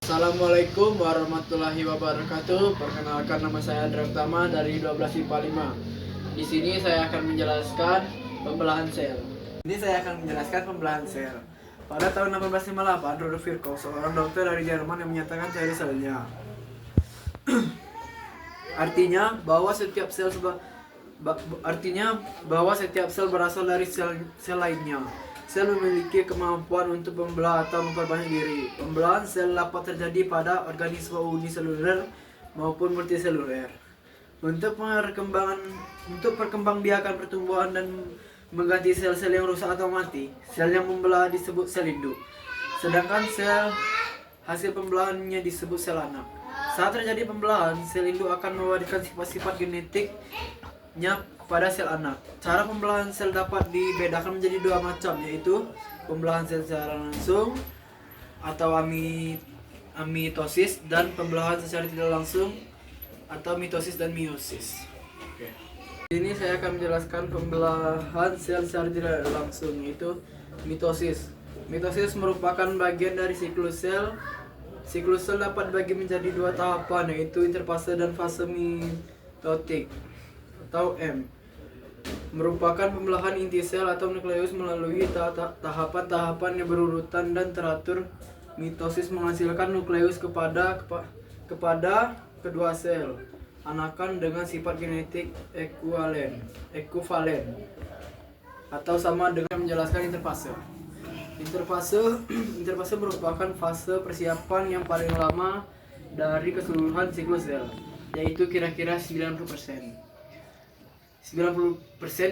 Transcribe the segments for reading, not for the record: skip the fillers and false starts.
Assalamualaikum warahmatullahi wabarakatuh. Perkenalkan, nama saya Andra Utama dari 12 IPA 5. Di sini saya akan menjelaskan pembelahan sel. Pada tahun 1858, Rudolf Virchow, seorang dokter dari Jerman, yang menyatakan teori selnya. Artinya bahwa setiap sel berasal dari sel lainnya. Sel memiliki kemampuan untuk membelah atau memperbanyak diri. Pembelahan sel dapat terjadi pada organisme uniseluler maupun multiseluler. Untuk perkembangbiakan pertumbuhan dan mengganti sel-sel yang rusak atau mati, sel yang membelah disebut sel induk. Sedangkan sel hasil pembelahannya disebut sel anak. Saat terjadi pembelahan, sel induk akan mewariskan sifat-sifat genetiknya pada sel anak. Cara pembelahan sel dapat dibedakan menjadi dua macam, yaitu pembelahan sel secara langsung atau amitosis dan pembelahan secara tidak langsung atau mitosis dan meiosis. Ini saya akan menjelaskan pembelahan sel secara tidak langsung, yaitu mitosis. Mitosis merupakan bagian dari siklus sel. Siklus sel dapat dibagi menjadi dua tahapan, yaitu interfase dan fase mitotik atau M. Merupakan pembelahan inti sel atau nukleus melalui tahapan-tahapan yang berurutan dan teratur. Mitosis menghasilkan nukleus kepada kedua sel anakan dengan sifat genetik ekuivalen atau sama dengan menjelaskan interfase. Interfase merupakan fase persiapan yang paling lama dari keseluruhan siklus sel, yaitu kira-kira 90%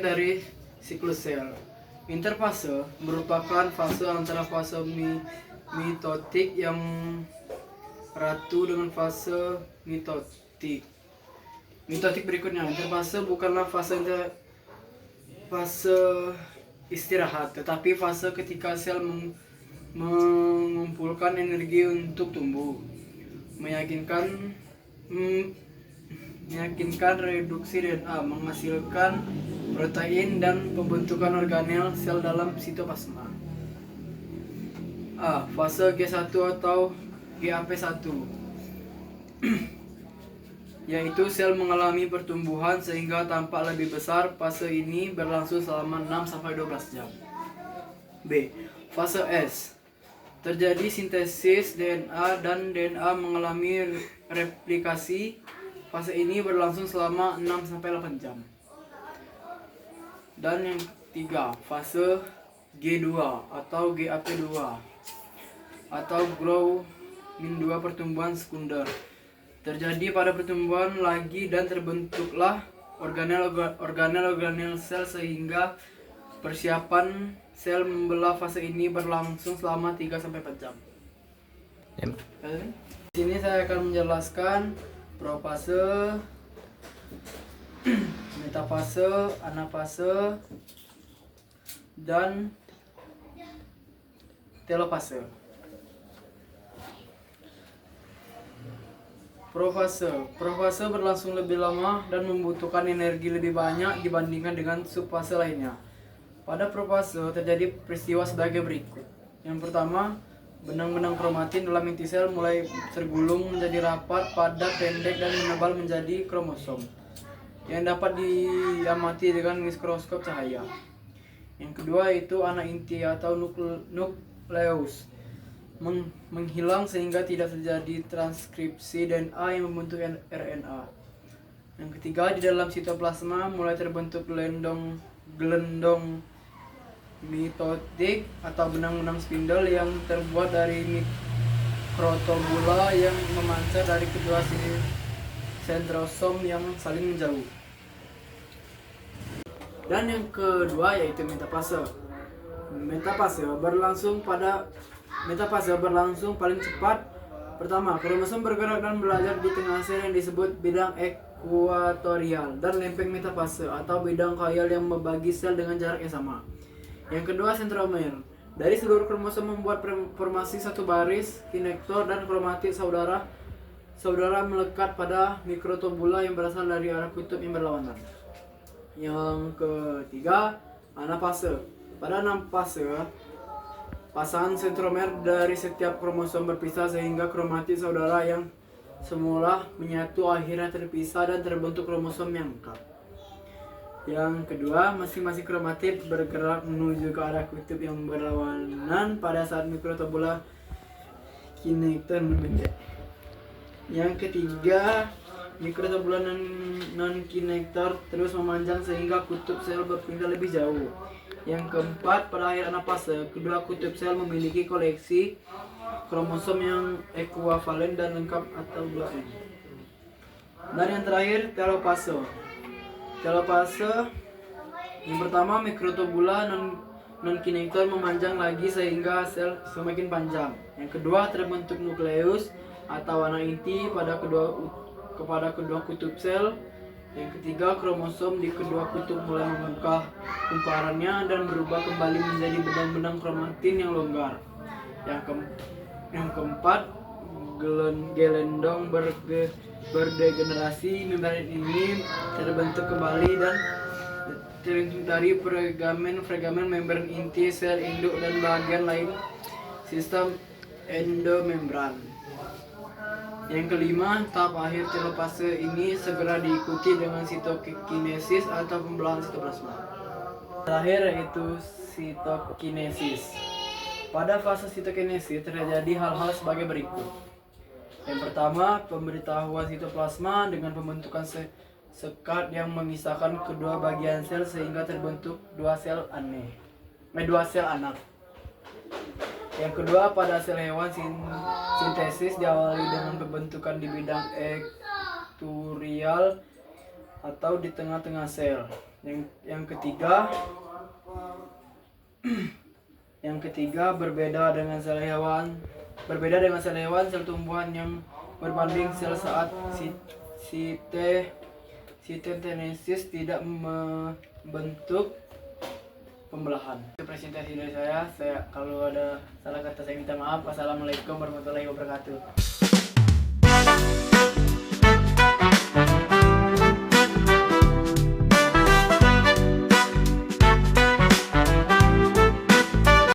dari siklus sel. Interfase merupakan fase antara fase mitotik yang ratu dengan fase mitotik berikutnya. Interfase bukanlah fase istirahat, tetapi fase ketika sel mengumpulkan energi untuk tumbuh, meyakinkan reduksi DNA, menghasilkan protein dan pembentukan organel sel dalam sitoplasma. Fase G1 atau GAP1 yaitu sel mengalami pertumbuhan sehingga tampak lebih besar. Fase ini berlangsung selama 6-12 jam. B. Fase S. Terjadi sintesis DNA dan DNA mengalami replikasi. Fase ini berlangsung selama 6-8 jam. Dan yang ketiga, fase G2 atau GAP2 atau Growth-2 pertumbuhan sekunder. Terjadi pada pertumbuhan lagi dan terbentuklah organel sel sehingga persiapan sel membelah. Fase ini berlangsung selama 3-4 jam. Di sini saya akan menjelaskan profase, metafase, anafase, dan telofase. Profase berlangsung lebih lama dan membutuhkan energi lebih banyak dibandingkan dengan subfase lainnya. Pada profase terjadi peristiwa sebagai berikut. Yang pertama, benang-benang kromatin dalam inti sel mulai tergulung menjadi rapat, padat, pendek, dan menebal menjadi kromosom yang dapat diamati dengan mikroskop cahaya. Yang kedua yaitu anak inti atau nukleus menghilang sehingga tidak terjadi transkripsi DNA yang membentuk RNA. Yang ketiga, di dalam sitoplasma mulai terbentuk gelendong mitotik atau benang-benang spindle yang terbuat dari mikrotubula yang memancar dari kedua sisi sentrosom yang saling menjauh. Dan yang kedua yaitu metafase. Metafase berlangsung paling cepat. Pertama, kromosom bergerak dan belajar di tengah sel yang disebut bidang ekuatorial dan lempeng metafase atau bidang koil yang membagi sel dengan jarak yang sama. Yang kedua, sentromer. Dari seluruh kromosom membuat formasi satu baris, kinektor dan kromatit saudara melekat pada mikrotubula yang berasal dari arah kutub yang berlawanan. Yang ketiga, anafase. Pada anafase, pasangan sentromer dari setiap kromosom berpisah sehingga kromatit saudara yang semula menyatu akhirnya terpisah dan terbentuk kromosom yang lengkap. Yang kedua, masing-masing kromatit bergerak menuju ke arah kutub yang berlawanan pada saat mikrotubula kinektor membentuk. Yang ketiga, mikrotubula non-kinektor terus memanjang sehingga kutub sel berpindah lebih jauh. Yang keempat, pada akhir anafase, kedua kutub sel memiliki koleksi kromosom yang ekuivalen dan lengkap atau 2N. Dan yang terakhir, telopase. Telopase yang pertama, mikrotubula non-kinektor memanjang lagi sehingga sel semakin panjang. Yang kedua, terbentuk nukleus atau anak inti kepada kedua kutub sel. Yang ketiga, kromosom di kedua kutub mulai membuka kumparannya dan berubah kembali menjadi benang-benang kromatin yang longgar. Yang keempat, gelendong berdegenerasi. Membran ini terbentuk kembali dan terbentuk dari fragmen membran inti, sel induk dan bagian lain sistem endomembran. Yang kelima, tahap akhir telopase ini segera diikuti dengan sitokinesis atau pembelahan sitoplasma. Terakhir yaitu sitokinesis. Pada fase sitokinesis terjadi hal-hal sebagai berikut. Yang pertama, pemberitahuan sitoplasma dengan pembentukan sekat yang memisahkan kedua bagian sel sehingga terbentuk dua sel anak. Yang kedua, pada sel hewan sintesis diawali dengan pembentukan di bidang ektorial atau di tengah-tengah sel. Yang ketiga, berbeda dengan sel hewan, sel tumbuhan yang berbanding sel saat sitokinesis tidak membentuk pembelahan. Itu presentasi dari saya. Kalau ada salah kata saya minta maaf. Wassalamualaikum warahmatullahi wabarakatuh.